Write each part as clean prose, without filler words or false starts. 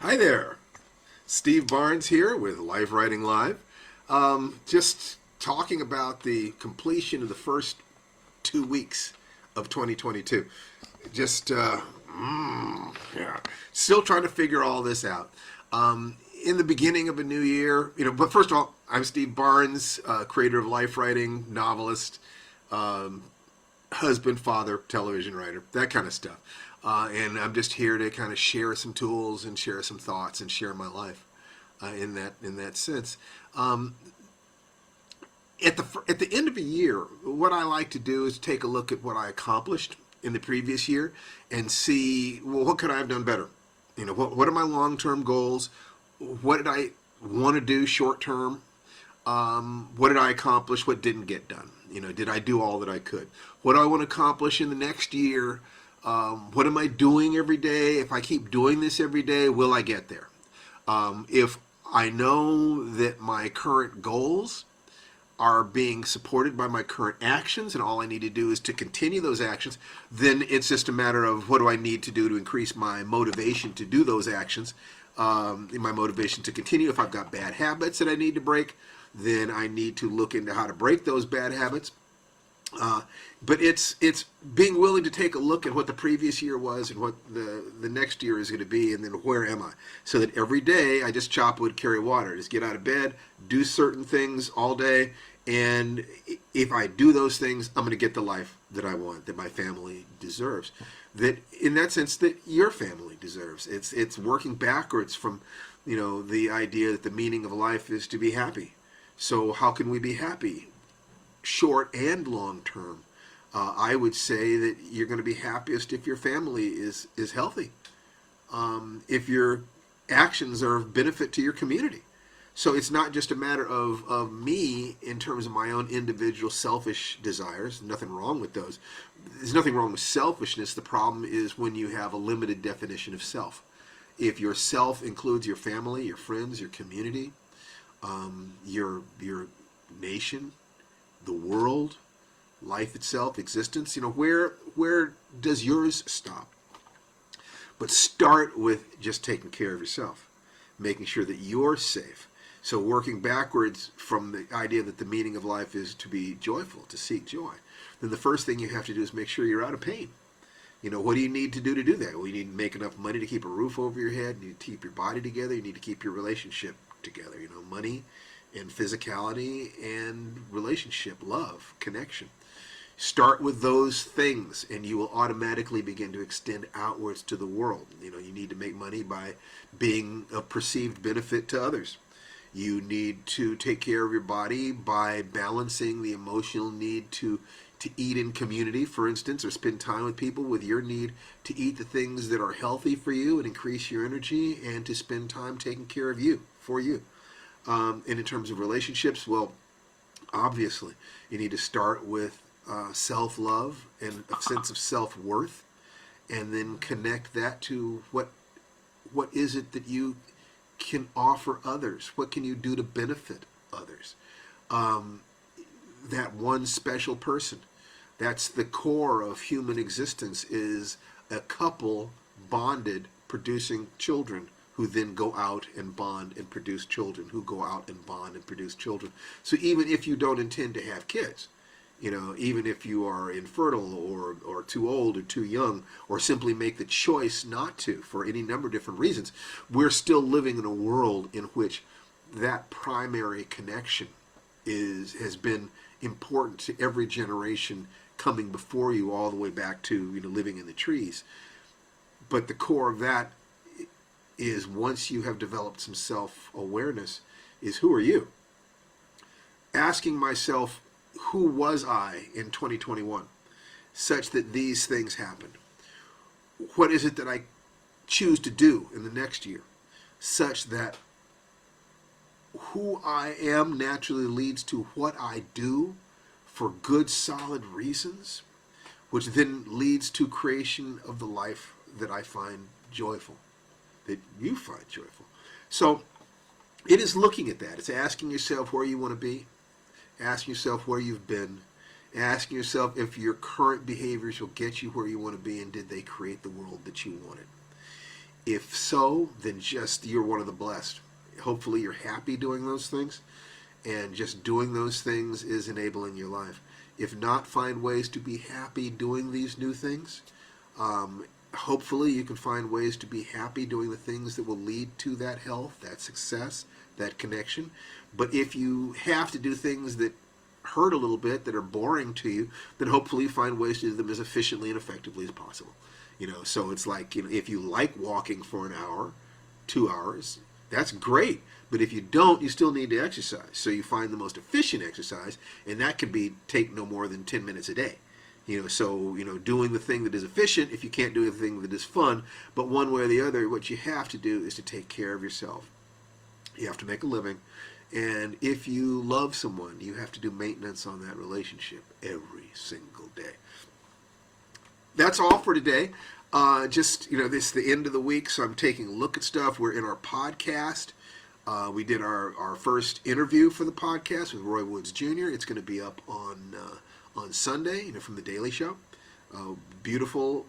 Hi there, Steve Barnes here with Life Writing Live. Just talking about the completion of the first 2 weeks of 2022. Just, yeah, still trying to figure all this out. In the beginning of a new year, but first of all, I'm Steve Barnes, creator of Life Writing, novelist, um, husband, father, television writer, that kind of stuff. And I'm just here to kind of share some tools and share some thoughts and share my life in that sense. Um, at the end of a year, what I like to do is take a look at what I accomplished in the previous year and see, well, what could I have done better? What are my long term goals? What did I want to do short term? What did I accomplish? What didn't get done? Did I do all that I could? What do I want to accomplish in the next year? What am I doing every day? If I keep doing this every day, will I get there? If I know that my current goals are being supported by my current actions and all I need to do is to continue those actions, then it's just a matter of what do I need to do to increase my motivation to do those actions, my motivation to continue. If I've got bad habits that I need to break, then I need to look into how to break those bad habits. But it's being willing to take a look at what the previous year was and what the next year is going to be, and then where am I? So that every day I just chop wood, carry water, just get out of bed, do certain things all day, and if I do those things, I'm going to get the life that I want, that my family deserves. That in that sense, that your family deserves. It's working backwards from, the idea that the meaning of life is to be happy. So how can we be happy? Short and long term. I would say that you're going to be happiest if your family is healthy, if your actions are of benefit to your community. So it's not just a matter of me in terms of my own individual selfish desires. Nothing wrong with those. There's nothing wrong with selfishness. The problem is when you have a limited definition of self. If your self includes your family, your friends, your community, your nation, the world, life itself, existence, where does yours stop? But start with just taking care of yourself, making sure that you're safe. So working backwards from the idea that the meaning of life is to be joyful, to seek joy, then the first thing you have to do is make sure you're out of pain. What do you need to do that? Well, you need to make enough money to keep a roof over your head. You need to keep your body together. You need to keep your relationship together. Money and physicality and relationship, love, connection. Start with those things and you will automatically begin to extend outwards to the world. You need to make money by being a perceived benefit to others. You need to take care of your body by balancing the emotional need to eat in community, for instance, or spend time with people, with your need to eat the things that are healthy for you and increase your energy, and to spend time taking care of you, for you. And in terms of relationships, well, obviously, you need to start with self-love and a sense of self-worth, and then connect that to what is it that you can offer others? What can you do to benefit others? That one special person. That's the core of human existence, is a couple bonded, producing children, who then go out and bond and produce children, who go out and bond and produce children. So even if you don't intend to have kids, even if you are infertile or too old or too young, or simply make the choice not to for any number of different reasons, we're still living in a world in which that primary connection has been important to every generation coming before you, all the way back to living in the trees. But the core of that is, once you have developed some self-awareness, is who are you? Asking myself, who was I in 2021 such that these things happened? What is it that I choose to do in the next year such that who I am naturally leads to what I do for good, solid reasons, which then leads to creation of the life that I find joyful, that you find joyful. So it is looking at that. It's asking yourself where you want to be, asking yourself where you've been, asking yourself if your current behaviors will get you where you want to be, and did they create the world that you wanted. If so, then just you're one of the blessed. Hopefully you're happy doing those things, and just doing those things is enabling your life. If not, find ways to be happy doing these new things. Hopefully you can find ways to be happy doing the things that will lead to that health, that success, that connection. But if you have to do things that hurt a little bit, that are boring to you, then hopefully you find ways to do them as efficiently and effectively as possible. So it's like, if you like walking for an hour, 2 hours, that's great. But if you don't, you still need to exercise. So you find the most efficient exercise, and that can be take no more than 10 minutes a day. Doing the thing that is efficient if you can't do the thing that is fun. But one way or the other, what you have to do is to take care of yourself. You have to make a living. And if you love someone, you have to do maintenance on that relationship every single day. That's all for today. This is the end of the week, so I'm taking a look at stuff. We're in our podcast. We did our first interview for the podcast with Roy Woods Jr. It's going to be up on Sunday, from The Daily Show. Beautiful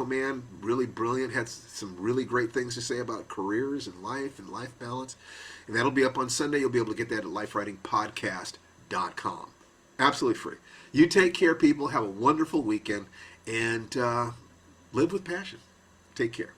man, really brilliant, had some really great things to say about careers and life balance. And that'll be up on Sunday. You'll be able to get that at lifewritingpodcast.com. Absolutely free. You take care, people. Have a wonderful weekend, and live with passion. Take care.